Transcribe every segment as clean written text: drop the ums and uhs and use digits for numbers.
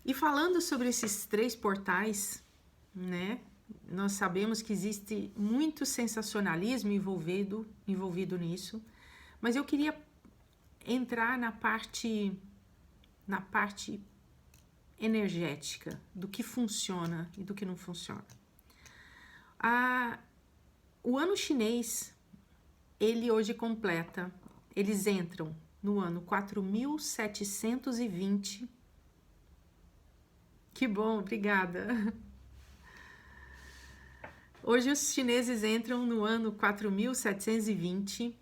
E falando sobre esses 3 portais, né? Nós sabemos que existe muito sensacionalismo envolvido nisso, mas eu queria entrar na parte energética do que funciona e do que não funciona. O ano chinês, ele hoje completa, eles entram no ano 4720. Que bom, obrigada. Hoje os chineses entram no ano 4720,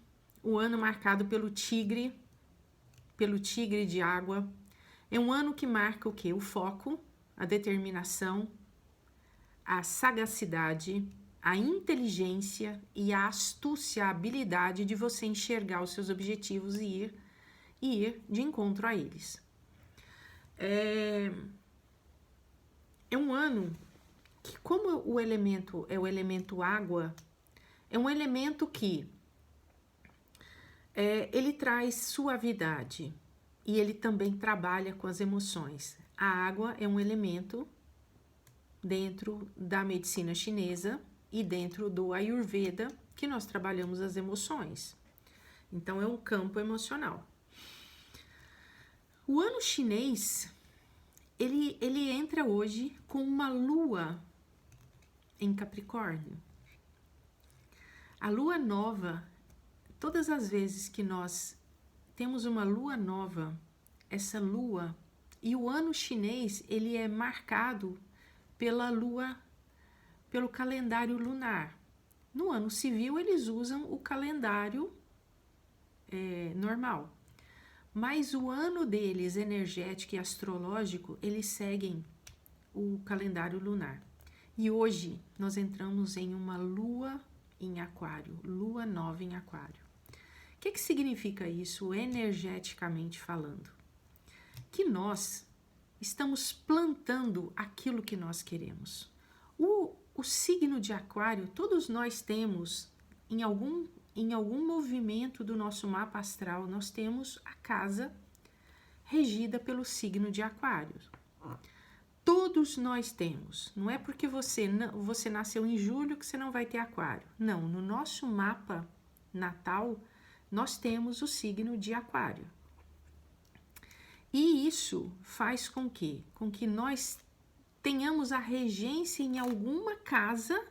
o ano marcado pelo tigre de água. É um ano que marca o quê? O foco, a determinação, a sagacidade, a inteligência e a astúcia, a habilidade de você enxergar os seus objetivos e ir de encontro a eles. É um ano que, como o elemento é o elemento água, é um elemento que ele traz suavidade e ele também trabalha com as emoções. A água é um elemento dentro da medicina chinesa e dentro do Ayurveda que nós trabalhamos as emoções. Então é um campo emocional. O ano chinês, ele entra hoje com uma lua em Capricórnio. A lua nova, todas as vezes que nós temos uma lua nova, essa lua, e o ano chinês, ele é marcado pela lua, pelo calendário lunar. No ano civil, eles usam o calendário normal. Mas o ano deles, energético e astrológico, eles seguem o calendário lunar. E hoje nós entramos em uma lua em aquário, lua nova em aquário. O que significa isso energeticamente falando? Que nós estamos plantando aquilo que nós queremos. O signo de aquário, todos nós temos em algum movimento do nosso mapa astral, nós temos a casa regida pelo signo de aquário. Todos nós temos. Não é porque você nasceu em julho que você não vai ter aquário. Não, no nosso mapa natal, nós temos o signo de aquário. E isso faz com que nós tenhamos a regência em alguma casa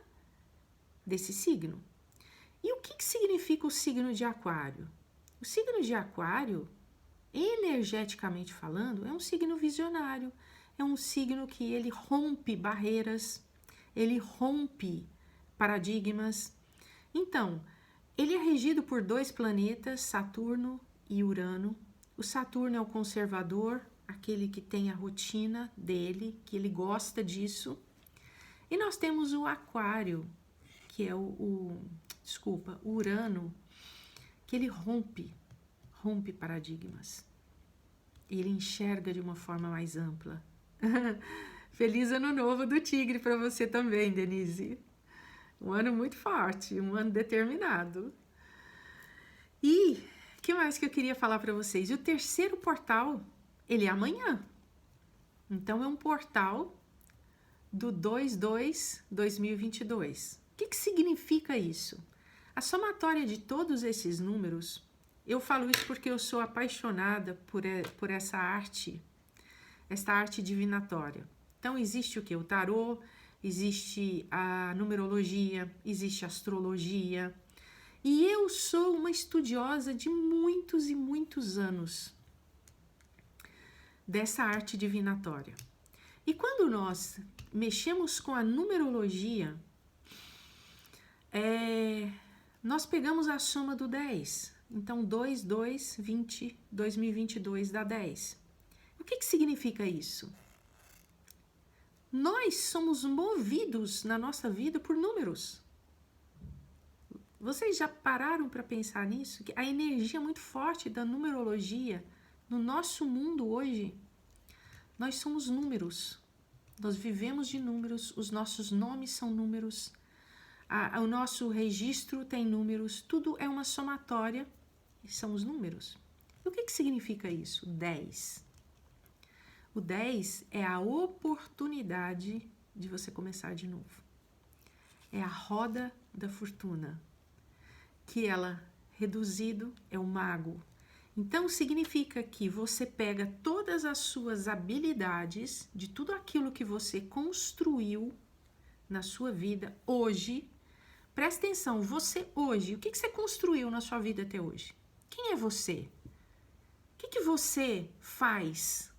desse signo. E o que significa o signo de aquário? O signo de aquário, energeticamente falando, é um signo visionário. É um signo que ele rompe barreiras, ele rompe paradigmas. Então, ele é regido por 2 planetas, Saturno e Urano. O Saturno é o conservador, aquele que tem a rotina dele, que ele gosta disso. E nós temos o Aquário, que é o Urano, que ele rompe paradigmas. Ele enxerga de uma forma mais ampla. Feliz ano novo do tigre para você também, Denise. Um ano muito forte, um ano determinado. E o que mais que eu queria falar para vocês? O terceiro portal, ele é amanhã. Então é um portal do 2/2/2022. O que significa isso? A somatória de todos esses números, eu falo isso porque eu sou apaixonada por essa arte divinatória. Então existe o que? O tarô, existe a numerologia, existe a astrologia. E eu sou uma estudiosa de muitos e muitos anos dessa arte divinatória. E quando nós mexemos com a numerologia, nós pegamos a soma do 10. Então, 2/2/2022 dá 10. O que significa isso? Nós somos movidos na nossa vida por números. Vocês já pararam para pensar nisso? Que a energia muito forte da numerologia no nosso mundo hoje, nós somos números. Nós vivemos de números, os nossos nomes são números, o nosso registro tem números, tudo é uma somatória e são os números. E o que significa isso? 10. O 10 é a oportunidade de você começar de novo. É a roda da fortuna, que ela, reduzido, é o mago. Então, significa que você pega todas as suas habilidades, de tudo aquilo que você construiu na sua vida hoje. Presta atenção, você hoje, o que você construiu na sua vida até hoje? Quem é você? O que você faz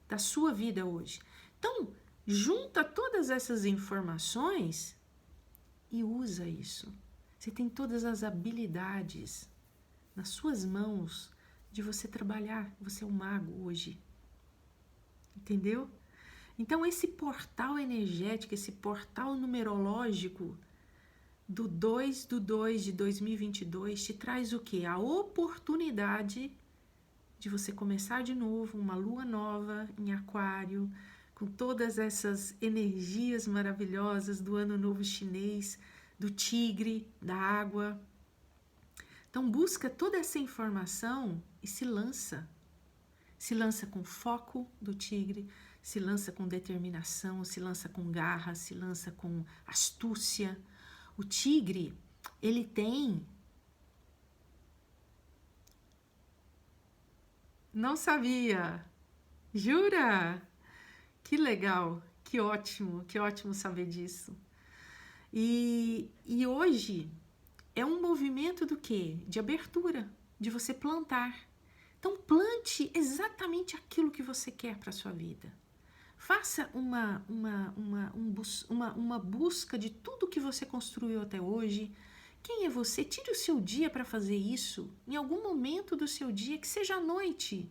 da sua vida hoje? Então, junta todas essas informações e usa isso. Você tem todas as habilidades nas suas mãos de você trabalhar. Você é um mago hoje. Entendeu? Então, esse portal energético, esse portal numerológico do 2 do 2 de 2022 te traz o quê? A oportunidade de você começar de novo, uma lua nova em Aquário, com todas essas energias maravilhosas do Ano Novo Chinês, do tigre, da água. Então busca toda essa informação e se lança. Se lança com foco do tigre, se lança com determinação, se lança com garra, se lança com astúcia. O tigre, ele tem... Não sabia! Jura? Que legal, que ótimo saber disso. E hoje é um movimento do quê? De abertura, de você plantar. Então plante exatamente aquilo que você quer para a sua vida. Faça uma busca de tudo que você construiu até hoje. Quem é você? Tire o seu dia para fazer isso. Em algum momento do seu dia, que seja à noite.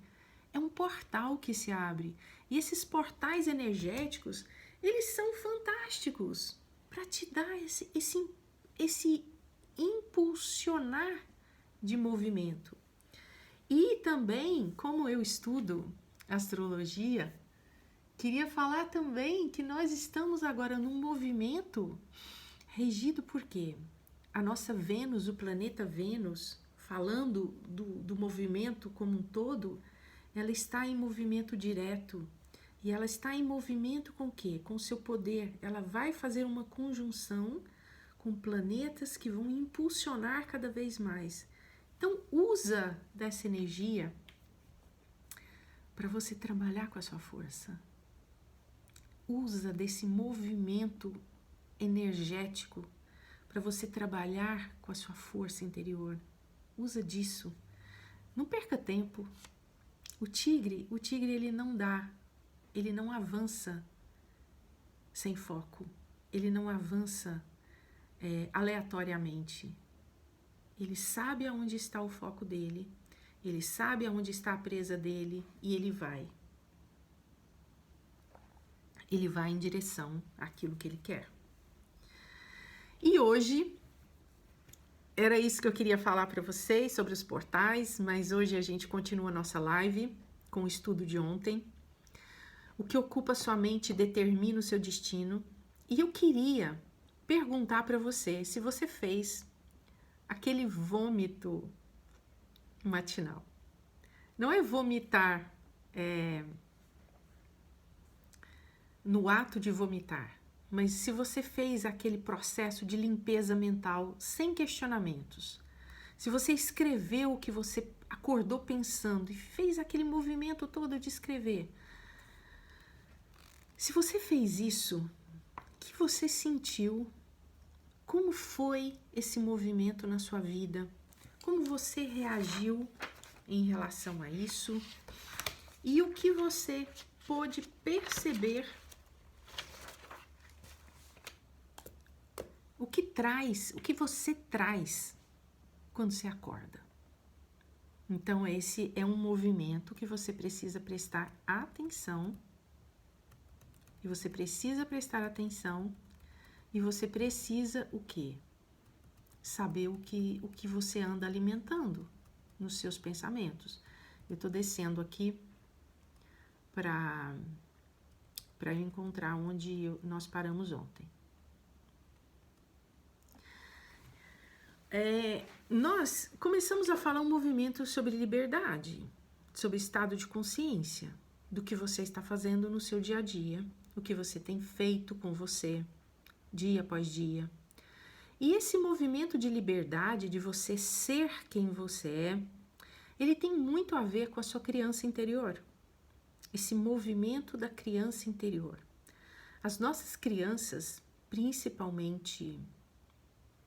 É um portal que se abre. E esses portais energéticos, eles são fantásticos para te dar esse impulsionar de movimento. E também, como eu estudo astrologia, queria falar também que nós estamos agora num movimento regido por quê? A nossa Vênus, o planeta Vênus, falando do movimento como um todo, ela está em movimento direto. E ela está em movimento com o quê? Com o seu poder. Ela vai fazer uma conjunção com planetas que vão impulsionar cada vez mais. Então, usa dessa energia para você trabalhar com a sua força. Usa desse movimento energético para você trabalhar com a sua força interior. Usa disso. Não perca tempo. O tigre ele não avança sem foco. Ele não avança aleatoriamente. Ele sabe aonde está o foco dele, ele sabe aonde está a presa dele e ele vai. Ele vai em direção àquilo que ele quer. E hoje, era isso que eu queria falar para vocês sobre os portais, mas hoje a gente continua a nossa live com o estudo de ontem. O que ocupa sua mente determina o seu destino. E eu queria perguntar para você se você fez aquele vômito matinal. Não é vomitar no ato de vomitar, mas se você fez aquele processo de limpeza mental sem questionamentos, se você escreveu o que você acordou pensando e fez aquele movimento todo de escrever, se você fez isso, o que você sentiu? Como foi esse movimento na sua vida? Como você reagiu em relação a isso? E o que você pôde perceber? O que você traz quando você acorda? Então, esse é um movimento que você precisa prestar atenção. E você precisa prestar atenção. E você precisa o quê? Saber o que você anda alimentando nos seus pensamentos. Eu estou descendo aqui para encontrar onde nós paramos ontem. Nós começamos a falar um movimento sobre liberdade, sobre estado de consciência. do que você está fazendo no seu dia a dia, o que você tem feito com você, dia após dia. E esse movimento de liberdade, de você ser quem você é, ele tem muito a ver com a sua criança interior. Esse movimento da criança interior. As nossas crianças, principalmente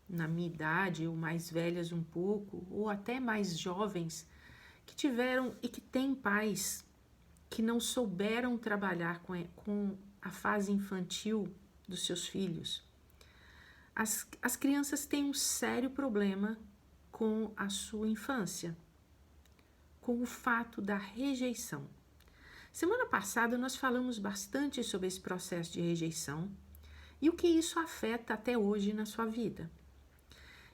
na minha idade, ou mais velhas um pouco, ou até mais jovens, que tiveram e que têm pais que não souberam trabalhar com a fase infantil dos seus filhos. As crianças têm um sério problema com a sua infância, com o fato da rejeição. Semana passada nós falamos bastante sobre esse processo de rejeição e o que isso afeta até hoje na sua vida.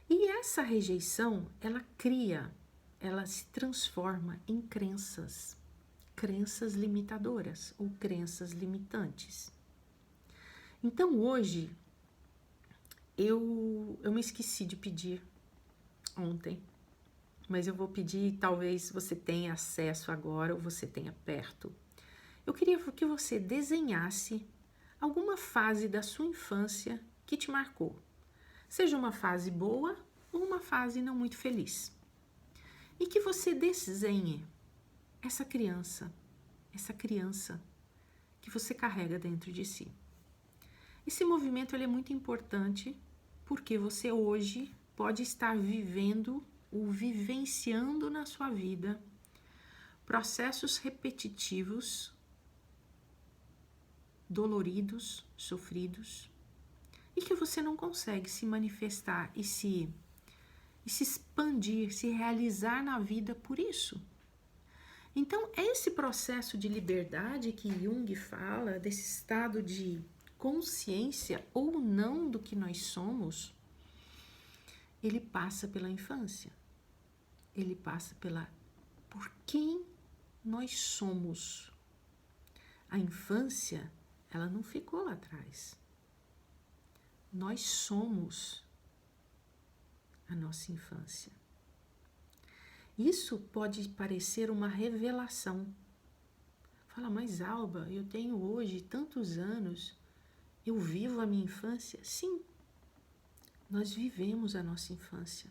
E essa rejeição, ela se transforma em crenças limitadoras ou crenças limitantes. Então hoje, eu me esqueci de pedir ontem, mas eu vou pedir, talvez você tenha acesso agora ou você tenha perto. Eu queria que você desenhasse alguma fase da sua infância que te marcou. Seja uma fase boa ou uma fase não muito feliz. E que você desenhe essa criança que você carrega dentro de si. Esse movimento ele é muito importante porque você hoje pode estar vivendo ou vivenciando na sua vida processos repetitivos, doloridos, sofridos, e que você não consegue se manifestar e se expandir, se realizar na vida por isso. Então, esse processo de liberdade que Jung fala, desse estado de consciência ou não do que nós somos, ele passa pela infância. Ele passa por quem nós somos. A infância, ela não ficou lá atrás. Nós somos a nossa infância. Isso pode parecer uma revelação. Fala, mas Alba, eu tenho hoje tantos anos, eu vivo a minha infância? Sim, nós vivemos a nossa infância.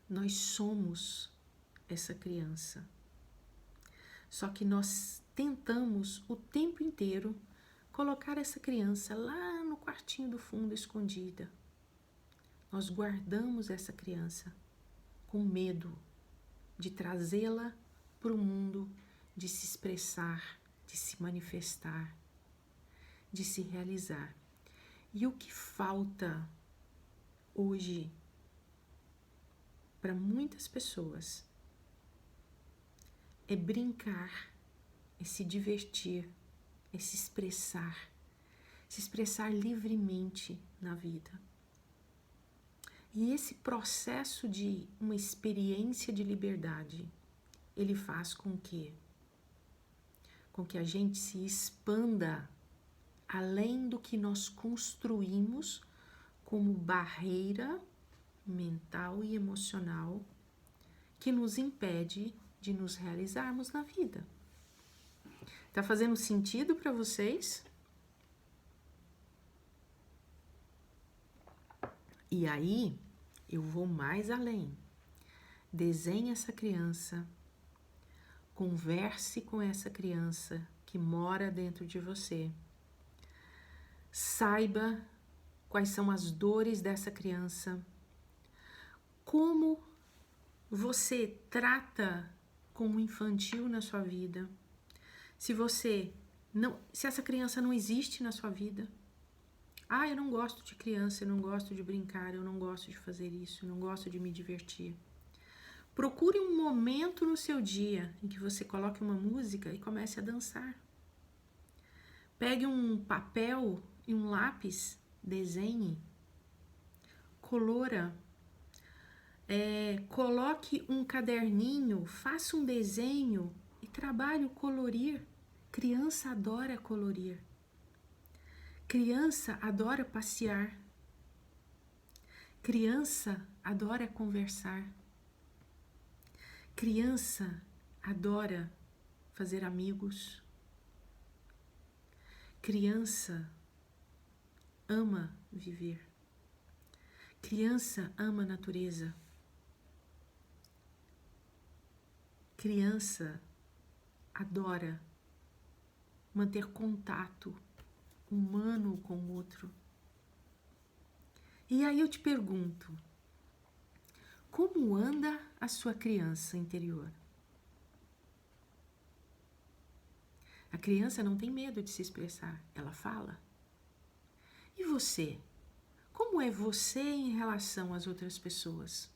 Nós somos essa criança. Só que nós tentamos o tempo inteiro colocar essa criança lá no quartinho do fundo escondida. Nós guardamos essa criança com medo de trazê-la para o mundo, de se expressar, de se manifestar, de se realizar. E o que falta hoje para muitas pessoas é brincar, é se divertir, é se expressar livremente na vida. E esse processo de uma experiência de liberdade, ele faz com que a gente se expanda além do que nós construímos como barreira mental e emocional que nos impede de nos realizarmos na vida. Tá fazendo sentido para vocês? E aí, eu vou mais além. Desenhe essa criança, converse com essa criança que mora dentro de você. Saiba quais são as dores dessa criança, como você trata com o infantil na sua vida. Se essa criança não existe na sua vida, eu não gosto de criança, eu não gosto de brincar, eu não gosto de fazer isso, eu não gosto de me divertir. Procure um momento no seu dia em que você coloque uma música e comece a dançar. Pegue um papel e um lápis, desenhe, colora, coloque um caderninho, faça um desenho e trabalhe o colorir. Criança adora colorir. Criança adora passear. Criança adora conversar. Criança adora fazer amigos. Criança ama viver. Criança ama a natureza. Criança adora manter contato humano com o outro. E aí eu te pergunto, como anda a sua criança interior? A criança não tem medo de se expressar, ela fala. E você? Como é você em relação às outras pessoas?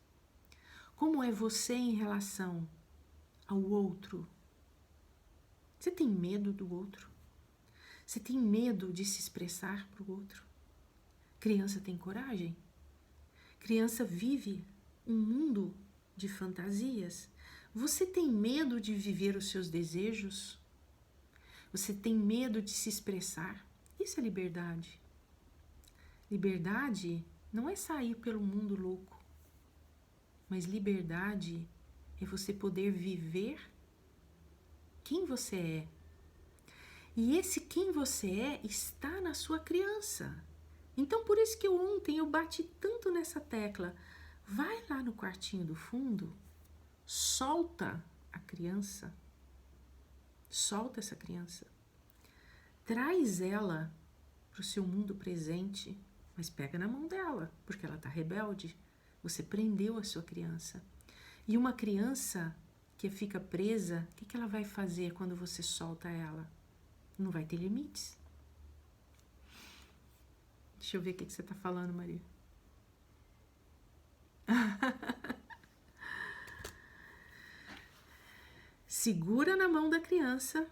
Como é você em relação ao outro? Você tem medo do outro? Você tem medo de se expressar para o outro? Criança tem coragem? Criança vive um mundo de fantasias. Você tem medo de viver os seus desejos? Você tem medo de se expressar? Isso é liberdade. Liberdade não é sair pelo mundo louco, mas liberdade é você poder viver quem você é. E esse quem você é está na sua criança. Então, por isso que ontem eu bati tanto nessa tecla. Vai lá no quartinho do fundo, solta a criança, solta essa criança, traz ela para o seu mundo presente, mas pega na mão dela, porque ela está rebelde. Você prendeu a sua criança. E uma criança que fica presa, o que ela vai fazer quando você solta ela? Não vai ter limites. Deixa eu ver o que você está falando, Maria. Segura na mão da criança,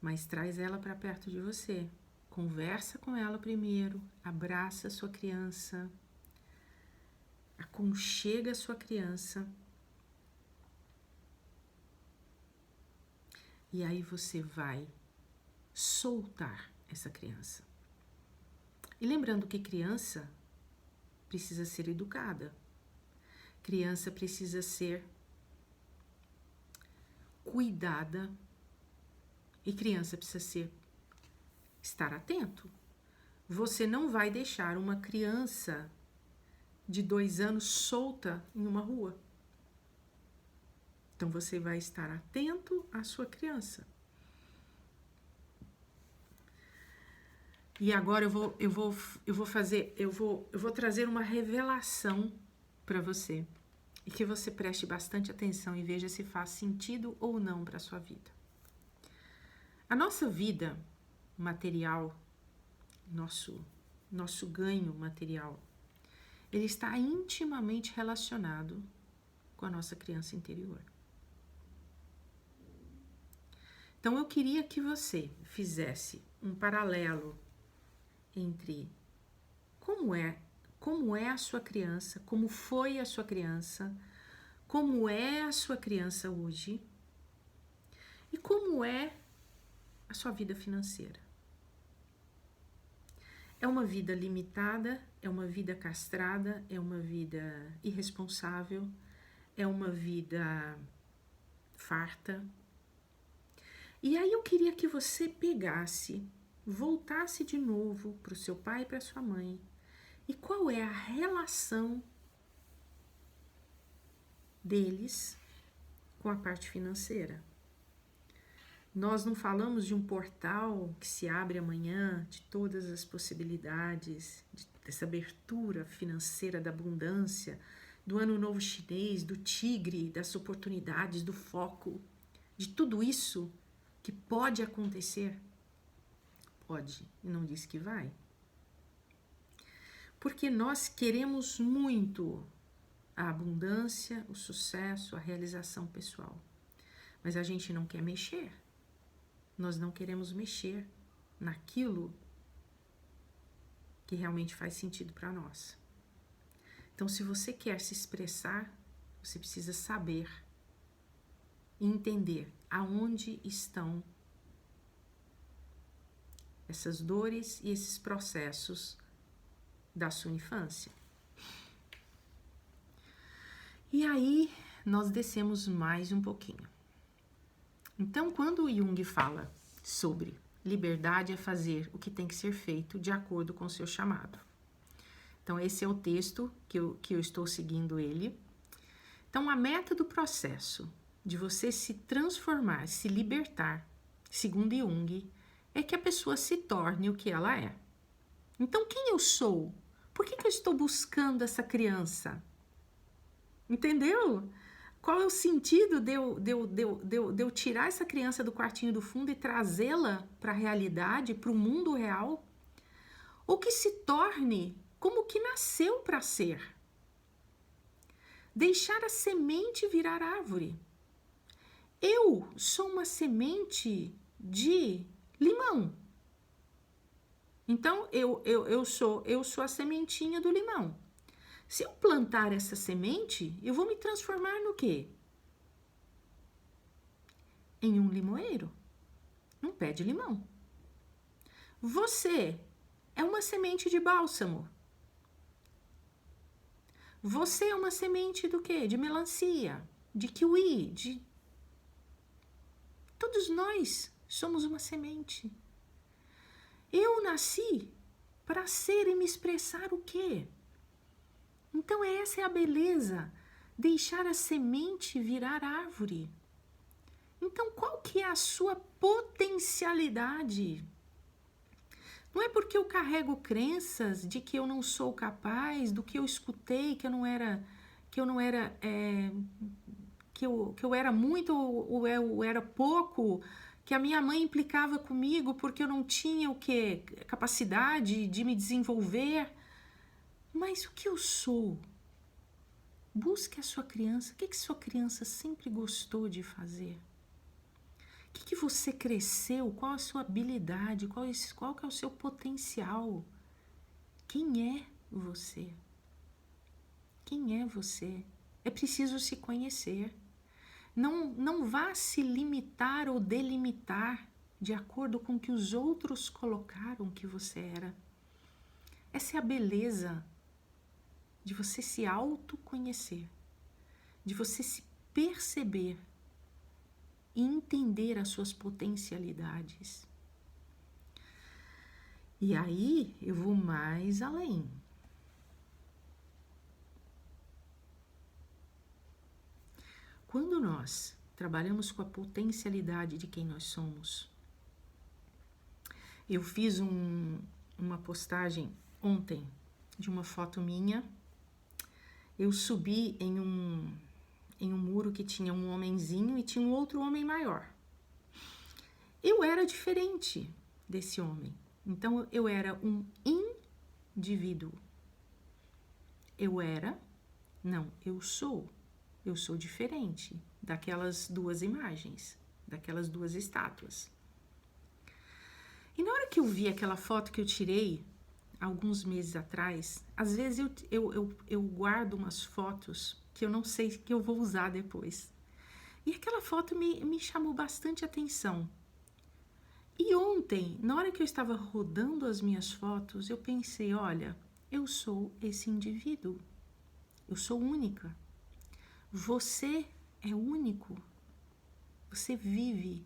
mas traz ela para perto de você. Conversa com ela primeiro, abraça a sua criança, aconchega a sua criança. E aí você vai soltar essa criança. E lembrando que criança precisa ser educada. Criança precisa ser cuidada. E criança precisa estar atento. Você não vai deixar uma criança de 2 anos solta em uma rua. Então você vai estar atento à sua criança. E agora eu vou trazer uma revelação para você e que você preste bastante atenção e veja se faz sentido ou não para a sua vida. A nossa vida material, nosso ganho material, ele está intimamente relacionado com a nossa criança interior. Então eu queria que você fizesse um paralelo entre como é a sua criança, como foi a sua criança, como é a sua criança hoje e como é a sua vida financeira. É uma vida limitada, é uma vida castrada, é uma vida irresponsável, é uma vida farta. E aí eu queria que você voltasse de novo para o seu pai e para a sua mãe. E qual é a relação deles com a parte financeira? Nós não falamos de um portal que se abre amanhã, de todas as possibilidades, dessa abertura financeira da abundância, do ano novo chinês, do tigre, das oportunidades, do foco, de tudo isso que pode acontecer. Pode, e não diz que vai. Porque nós queremos muito a abundância, o sucesso, a realização pessoal. Mas a gente não quer mexer. Nós não queremos mexer naquilo que realmente faz sentido para nós. Então, se você quer se expressar, você precisa saber e entender aonde estão essas dores e esses processos da sua infância. E aí, nós descemos mais um pouquinho. Então, quando Jung fala sobre liberdade é fazer o que tem que ser feito de acordo com o seu chamado. Então, esse é o texto que eu estou seguindo ele. Então, a meta do processo de você se transformar, se libertar, segundo Jung, é que a pessoa se torne o que ela é. Então, quem eu sou? Por que eu estou buscando essa criança? Entendeu? Qual é o sentido de eu tirar essa criança do quartinho do fundo e trazê-la para a realidade, para o mundo real? Ou que se torne como que nasceu para ser. Deixar a semente virar árvore. Eu sou uma semente de limão. Então, eu sou a sementinha do limão. Se eu plantar essa semente, eu vou me transformar no quê? Em um limoeiro, num pé de limão. Você é uma semente de bálsamo. Você é uma semente do quê? De melancia, de kiwi, de... Todos nós somos uma semente. Eu nasci para ser e me expressar o quê? Então essa é a beleza, deixar a semente virar árvore. Então qual que é a sua potencialidade? Não é porque eu carrego crenças de que eu não sou capaz, do que eu escutei, que eu não era que eu era muito ou eu era pouco, que a minha mãe implicava comigo porque eu não tinha o que capacidade de me desenvolver. Mas o que eu sou? Busque a sua criança. O que sua criança sempre gostou de fazer? O que você cresceu? Qual a sua habilidade? Qual que é o seu potencial? Quem é você? Quem é você? É preciso se conhecer. Não vá se limitar ou delimitar de acordo com o que os outros colocaram que você era. Essa é a beleza de você se autoconhecer, de você se perceber e entender as suas potencialidades. E aí eu vou mais além. Quando nós trabalhamos com a potencialidade de quem nós somos, eu fiz uma postagem ontem de uma foto minha. Eu subi em um muro que tinha um homenzinho e tinha um outro homem maior. Eu era diferente desse homem. Então, eu era um indivíduo. Eu sou. Eu sou diferente daquelas duas imagens, daquelas duas estátuas. E na hora que eu vi aquela foto que eu tirei alguns meses atrás, às vezes eu guardo umas fotos que eu não sei que eu vou usar depois. E aquela foto me chamou bastante atenção. E ontem, na hora que eu estava rodando as minhas fotos, eu pensei, olha, eu sou esse indivíduo. Eu sou única. Você é único. Você vive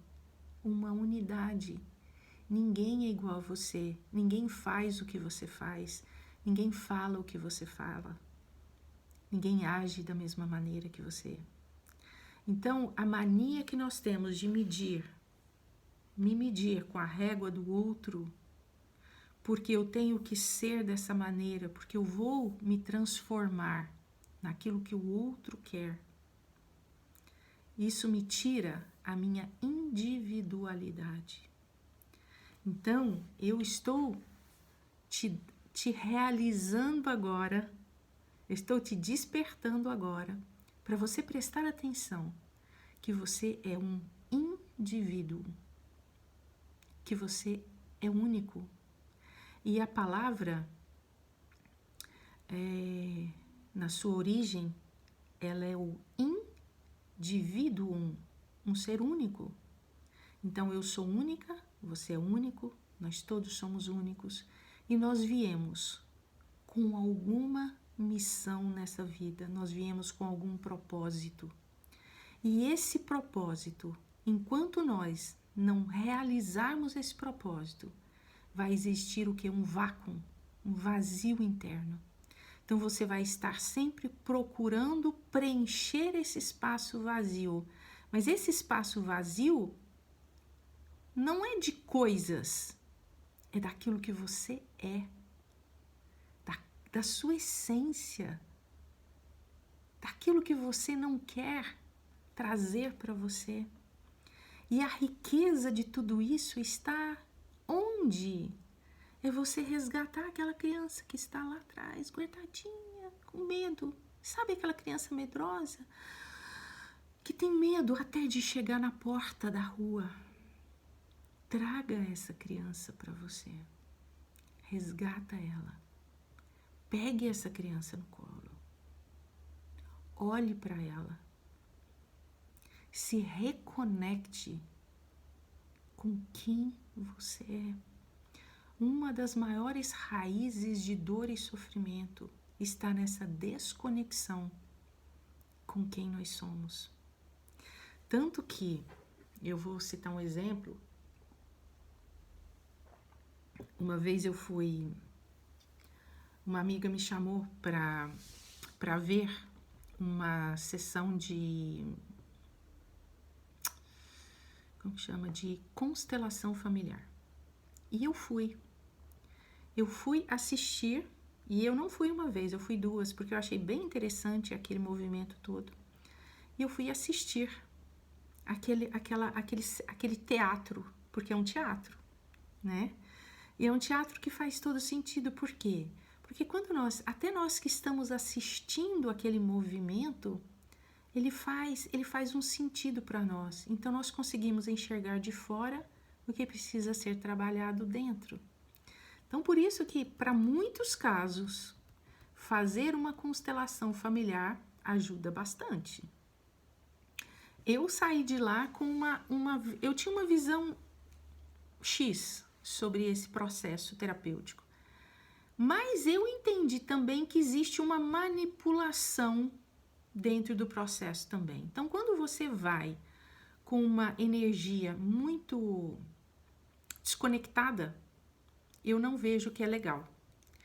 uma unidade. Ninguém é igual a você. Ninguém faz o que você faz. Ninguém fala o que você fala. Ninguém age da mesma maneira que você. Então, a mania que nós temos de me medir com a régua do outro, porque eu tenho que ser dessa maneira, porque eu vou me transformar naquilo que o outro quer. Isso me tira a minha individualidade. Então, eu estou te realizando agora, eu estou te despertando agora, para você prestar atenção que você é um indivíduo, que você é único. E a palavra, na sua origem, ela é o indivíduo, um ser único. Então, eu sou única, você é único, nós todos somos únicos. E nós viemos com alguma missão nessa vida, nós viemos com algum propósito. E esse propósito enquanto nós não realizarmos esse propósito, vai existir o que? Um vácuo, um vazio interno. Então você vai estar sempre procurando preencher esse espaço vazio. Mas esse espaço vazio não é de coisas, é daquilo que você é, da sua essência, daquilo que você não quer trazer para você. E a riqueza de tudo isso está onde? É você resgatar aquela criança que está lá atrás, guardadinha, com medo. Sabe aquela criança medrosa? Que tem medo até de chegar na porta da rua. Traga essa criança para você. Resgata ela. Pegue essa criança no colo. Olhe para ela. Se reconecte com quem você é. Uma das maiores raízes de dor e sofrimento está nessa desconexão com quem nós somos. Tanto que, eu vou citar um exemplo, uma vez uma amiga me chamou para ver uma sessão de constelação familiar. E eu fui assistir, e eu não fui uma vez, eu fui duas, porque eu achei bem interessante aquele movimento todo. E eu fui assistir aquele teatro, porque é um teatro, né? E é um teatro que faz todo sentido, por quê? Porque até nós que estamos assistindo aquele movimento, ele faz um sentido para nós. Então nós conseguimos enxergar de fora o que precisa ser trabalhado dentro. Então por isso que, para muitos casos, fazer uma constelação familiar ajuda bastante. Eu saí de lá com eu tinha uma visão X sobre esse processo terapêutico. Mas eu entendi também que existe uma manipulação dentro do processo também. Então, quando você vai com uma energia muito desconectada, eu não vejo que é legal.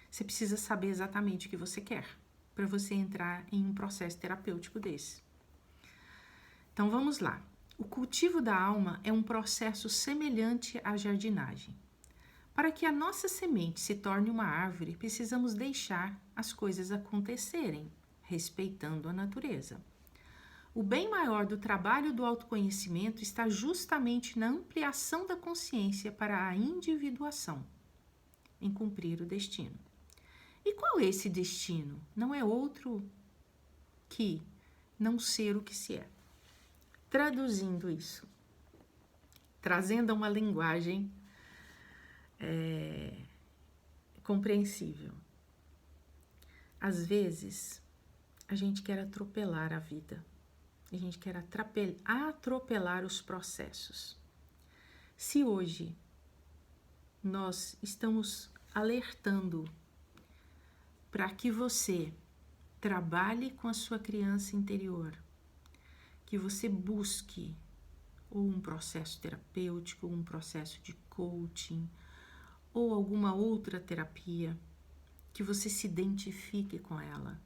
Você precisa saber exatamente o que você quer para você entrar em um processo terapêutico desse. Então, vamos lá. O cultivo da alma é um processo semelhante à jardinagem. Para que a nossa semente se torne uma árvore, precisamos deixar as coisas acontecerem, respeitando a natureza. O bem maior do trabalho do autoconhecimento está justamente na ampliação da consciência para a individuação, em cumprir o destino. E qual é esse destino? Não é outro que não ser o que se é. Traduzindo isso, trazendo a uma linguagem compreensível. Às vezes, a gente quer atropelar a vida. A gente quer atropelar os processos. Se hoje nós estamos alertando para que você trabalhe com a sua criança interior, que você busque ou um processo terapêutico, um processo de coaching, ou alguma outra terapia, que você se identifique com ela.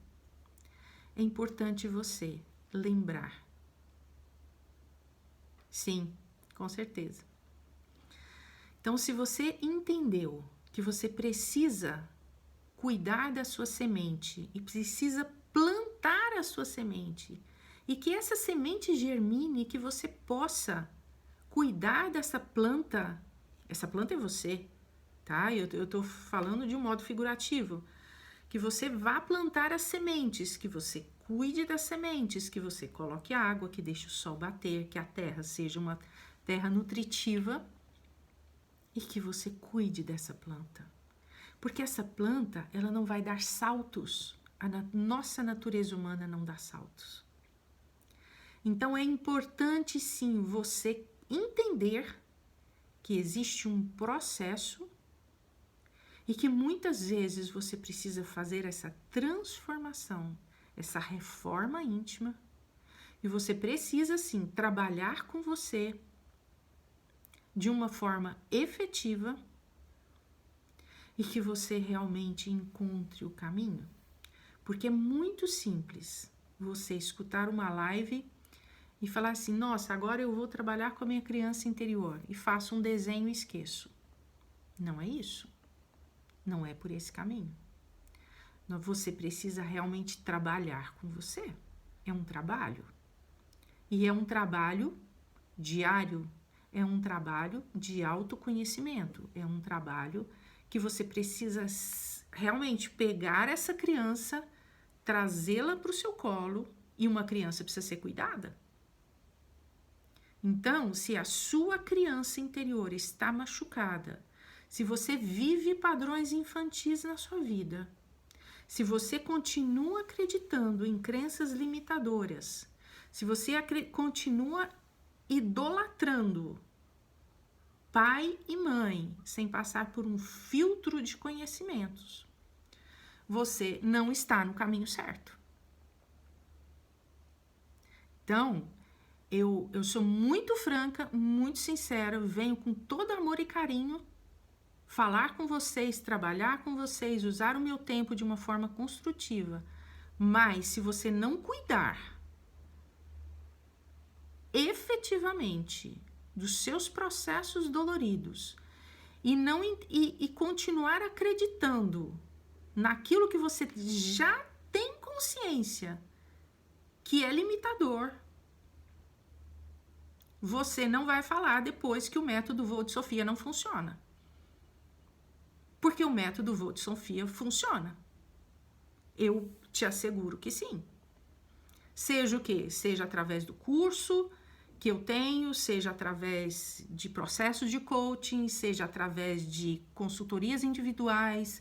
É importante você lembrar. Sim, com certeza. Então, se você entendeu que você precisa cuidar da sua semente e precisa plantar a sua semente, e que essa semente germine, que você possa cuidar dessa planta. Essa planta é você, tá? Eu tô falando de um modo figurativo. Que você vá plantar as sementes, que você cuide das sementes, que você coloque água, que deixe o sol bater, que a terra seja uma terra nutritiva e que você cuide dessa planta. Porque essa planta, ela não vai dar saltos. Nossa natureza humana não dá saltos. Então é importante sim você entender que existe um processo e que muitas vezes você precisa fazer essa transformação, essa reforma íntima, e você precisa sim trabalhar com você, de uma forma efetiva e que você realmente encontre o caminho. Porque é muito simples você escutar uma live e falar assim, nossa, agora eu vou trabalhar com a minha criança interior e faço um desenho e esqueço. Não é isso. Não é por esse caminho. Você precisa realmente trabalhar com você. É um trabalho. E é um trabalho diário. É um trabalho de autoconhecimento. É um trabalho que você precisa realmente pegar essa criança, trazê-la para o seu colo, e uma criança precisa ser cuidada. Então, se a sua criança interior está machucada, se você vive padrões infantis na sua vida, se você continua acreditando em crenças limitadoras, se você continua idolatrando pai e mãe sem passar por um filtro de conhecimentos, você não está no caminho certo. Então, eu sou muito franca, muito sincera, venho com todo amor e carinho falar com vocês, trabalhar com vocês, usar o meu tempo de uma forma construtiva. Mas se você não cuidar efetivamente dos seus processos doloridos e continuar acreditando naquilo que você já tem consciência que é limitador, você não vai falar depois que o método Voo de Sofia não funciona. Porque o método Voo de Sofia funciona. Eu te asseguro que sim. Seja o quê? Seja através do curso que eu tenho, seja através de processos de coaching, seja através de consultorias individuais,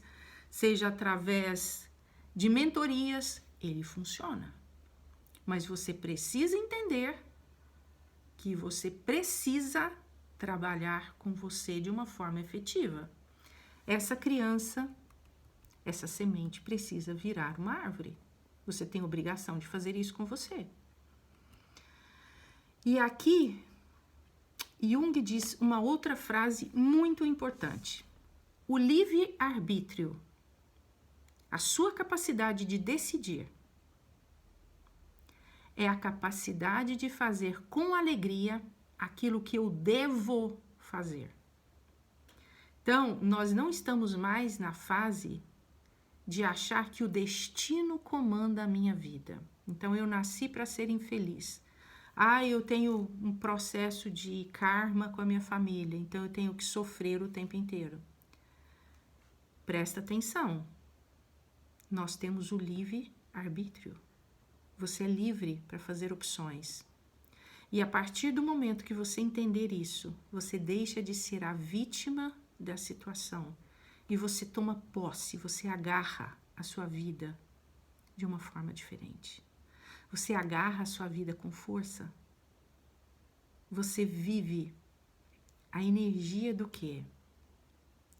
seja através de mentorias, ele funciona. Mas você precisa entender que você precisa trabalhar com você de uma forma efetiva. Essa criança, essa semente precisa virar uma árvore. Você tem obrigação de fazer isso com você. E aqui, Jung diz uma outra frase muito importante. O livre-arbítrio, a sua capacidade de decidir, é a capacidade de fazer com alegria aquilo que eu devo fazer. Então, nós não estamos mais na fase de achar que o destino comanda a minha vida. Então, eu nasci para ser infeliz. Eu tenho um processo de karma com a minha família, então eu tenho que sofrer o tempo inteiro. Presta atenção. Nós temos o livre-arbítrio. Você é livre para fazer opções. E a partir do momento que você entender isso, você deixa de ser a vítima da situação e você toma posse, você agarra a sua vida de uma forma diferente. Você agarra a sua vida com força. Você vive a energia do quê?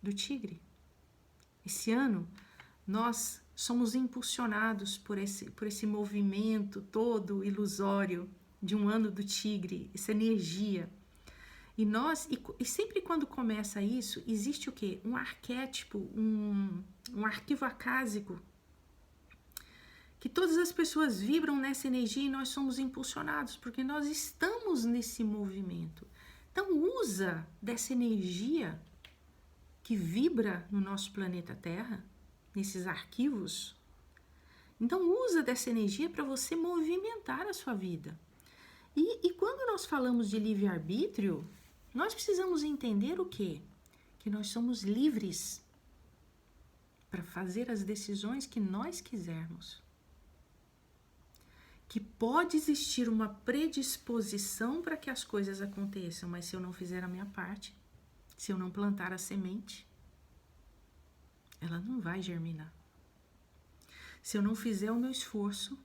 Do tigre. Esse ano, nós somos impulsionados por esse movimento todo ilusório de um ano do tigre, essa energia. E sempre quando começa isso, existe o quê? Um arquétipo, um arquivo acásico, que todas as pessoas vibram nessa energia e nós somos impulsionados, porque nós estamos nesse movimento. Então usa dessa energia que vibra no nosso planeta Terra, nesses arquivos. Então usa dessa energia para você movimentar a sua vida. E quando nós falamos de livre-arbítrio, nós precisamos entender o quê? Que nós somos livres para fazer as decisões que nós quisermos. Que pode existir uma predisposição para que as coisas aconteçam, mas se eu não fizer a minha parte, se eu não plantar a semente, ela não vai germinar. Se eu não fizer o meu esforço,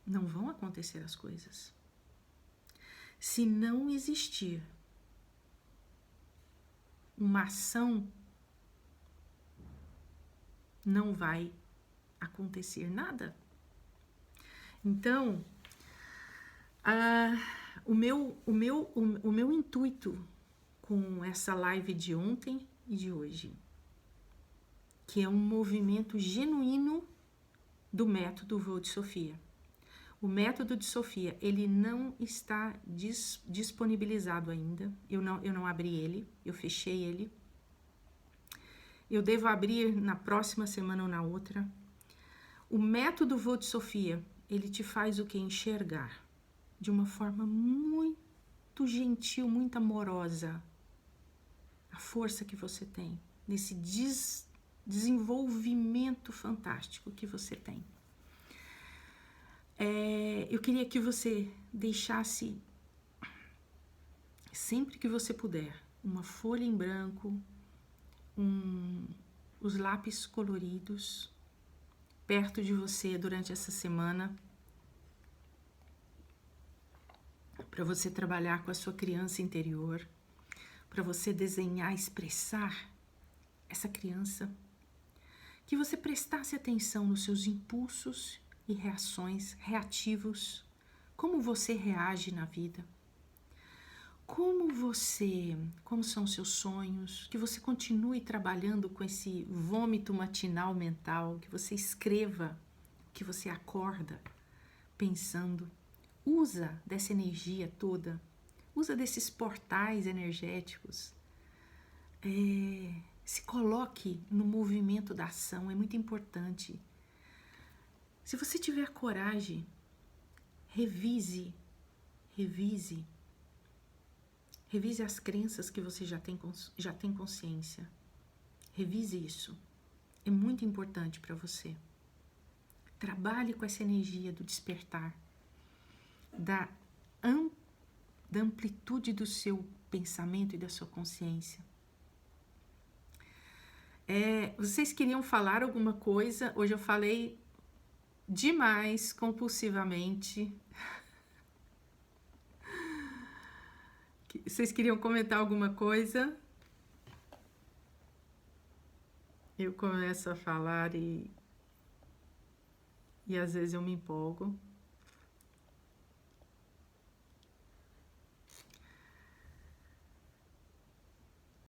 não vão acontecer as coisas. Se não existir uma ação, não vai acontecer nada. Então, o meu intuito com essa live de ontem e de hoje, que é um movimento genuíno do método Voo de Sofia. O método de Sofia, ele não está disponibilizado ainda. Eu não abri ele, eu fechei ele. Eu devo abrir na próxima semana ou na outra. O método Voo de Sofia, ele te faz o que? Enxergar de uma forma muito gentil, muito amorosa, a força que você tem, nesse desenvolvimento fantástico que você tem. Eu queria que você deixasse, sempre que você puder, uma folha em branco, os lápis coloridos perto de você durante essa semana, para você trabalhar com a sua criança interior, para você desenhar, expressar essa criança, que você prestasse atenção nos seus impulsos e reações, reativos, como você reage na vida, como são os seus sonhos, que você continue trabalhando com esse vômito matinal mental, que você escreva, que você acorda pensando, usa dessa energia toda, usa desses portais energéticos, se coloque no movimento da ação, é muito importante. Se você tiver coragem, revise as crenças que você já tem consciência. Revise isso. É muito importante para você. Trabalhe com essa energia do despertar, da amplitude do seu pensamento e da sua consciência. Vocês queriam falar alguma coisa? Hoje eu falei demais, compulsivamente. Vocês queriam comentar alguma coisa? Eu começo a falar e às vezes eu me empolgo.